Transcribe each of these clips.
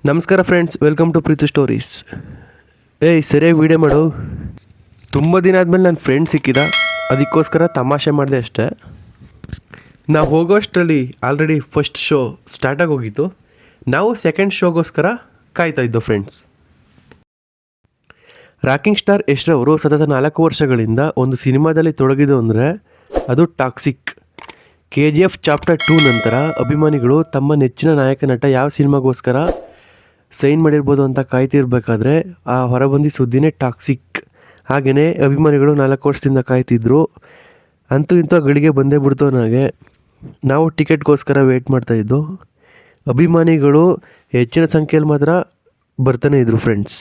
ನಮಸ್ಕಾರ friends, welcome to Preethi stories. ಏಯ್ ಸರಿಯಾಗಿ ವೀಡಿಯೋ ಮಾಡು. ತುಂಬ ದಿನ ಆದಮೇಲೆ ನನ್ನ ಫ್ರೆಂಡ್ ಸಿಕ್ಕಿದ, ಅದಕ್ಕೋಸ್ಕರ ತಮಾಷೆ ಮಾಡಿದೆ ಅಷ್ಟೇ. ನಾವು ಹೋಗೋಷ್ಟರಲ್ಲಿ ಆಲ್ರೆಡಿ ಫಸ್ಟ್ ಶೋ ಸ್ಟಾರ್ಟಾಗಿ ಹೋಗಿತ್ತು. ನಾವು ಸೆಕೆಂಡ್ ಶೋಗೋಸ್ಕರ ಕಾಯ್ತಾ ಇದ್ದೋ ಫ್ರೆಂಡ್ಸ್. ರಾಕಿಂಗ್ ಸ್ಟಾರ್ ಯಶ್ರವರು ಸತತ 4 ವರ್ಷಗಳಿಂದ ಒಂದು ಸಿನಿಮಾದಲ್ಲಿ ತೊಡಗಿದ್ದು ಅಂದರೆ ಅದು ಟಾಕ್ಸಿಕ್. KGF ಚಾಪ್ಟರ್ 2 ನಂತರ ಅಭಿಮಾನಿಗಳು ತಮ್ಮ ನೆಚ್ಚಿನ ನಾಯಕ ನಟ ಯಾವ ಸಿನಿಮಾಗೋಸ್ಕರ ಸೈನ್ ಮಾಡಿರ್ಬೋದು ಅಂತ ಕಾಯ್ತಿರ್ಬೇಕಾದ್ರೆ ಆ ಹೊರಬಂದಿ ಸುದ್ದಿನೇ ಟಾಕ್ಸಿಕ್. ಹಾಗೆಯೇ ಅಭಿಮಾನಿಗಳು 4 ವರ್ಷದಿಂದ ಕಾಯ್ತಿದ್ರು. ಅಂತೂ ಇಂಥ ಗಳಿಗೆ ಬಂದೇ ಬಿಡ್ತು. ನನಗೆ ನಾವು ಟಿಕೆಟ್ಗೋಸ್ಕರ ವೆಯ್ಟ್ ಮಾಡ್ತಾಯಿದ್ದು. ಅಭಿಮಾನಿಗಳು ಹೆಚ್ಚಿನ ಸಂಖ್ಯೆಯಲ್ಲಿ ಮಾತ್ರ ಬರ್ತಾನೆ ಇದ್ರು ಫ್ರೆಂಡ್ಸ್.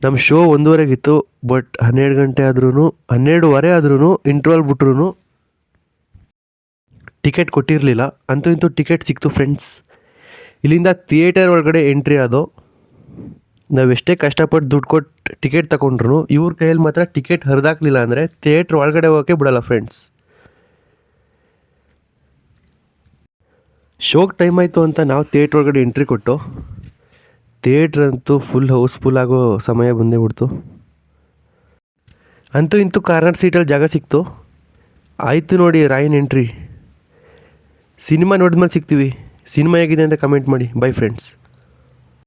ನಮ್ಮ ಶೋ 1:30 ಬಟ್ 12 ಗಂಟೆ ಆದ್ರೂ 12:15 ಆದ್ರೂ ಇಂಟ್ರವಲ್ ಬಿಟ್ರು ಟಿಕೆಟ್ ಕೊಟ್ಟಿರಲಿಲ್ಲ. ಅಂತೂ ಇಂತೂ ಟಿಕೆಟ್ ಸಿಕ್ತು ಫ್ರೆಂಡ್ಸ್. ಇಲ್ಲಿಂದ ಥಿಯೇಟರ್ ಒಳಗಡೆ ಎಂಟ್ರಿ ಆದೋ. ನಾವೆಷ್ಟೇ ಕಷ್ಟಪಟ್ಟು ದುಡ್ಡು ಕೊಟ್ಟು ಟಿಕೆಟ್ ತಗೊಂಡ್ರು ಇವ್ರ ಕೈಯಲ್ಲಿ ಮಾತ್ರ ಟಿಕೆಟ್ ಹರಿದಾಕ್ಲಿಲ್ಲ ಅಂದರೆ ಥಿಯೇಟ್ರ್ ಒಳಗಡೆ ಹೋಗೋಕ್ಕೆ ಬಿಡಲ್ಲ ಫ್ರೆಂಡ್ಸ್. ಶೋಗೆ ಟೈಮ್ ಆಯಿತು ಅಂತ ನಾವು ಥಿಯೇಟ್ರ್ ಒಳಗಡೆ ಎಂಟ್ರಿ ಕೊಟ್ಟು ಥಿಯೇಟ್ರ್ ಅಂತೂ ಫುಲ್ ಹೌಸ್ಫುಲ್ ಆಗೋ ಸಮಯ ಬಂದೇ ಬಿಡ್ತು. ಅಂತೂ ಇಂತೂ ಕಾರ್ನರ್ ಸೀಟಲ್ಲಿ ಜಾಗ ಸಿಕ್ತು. ಆಯಿತು ನೋಡಿ ರಾಯನ್ ಎಂಟ್ರಿ. ಸಿನಿಮಾ ನೋಡಿದ್ಮೇಲೆ ಸಿಗ್ತೀವಿ. ಸಿನಿಮಾ ಹೇಗಿದೆ ಅಂತ ಕಮೆಂಟ್ ಮಾಡಿ. By friends.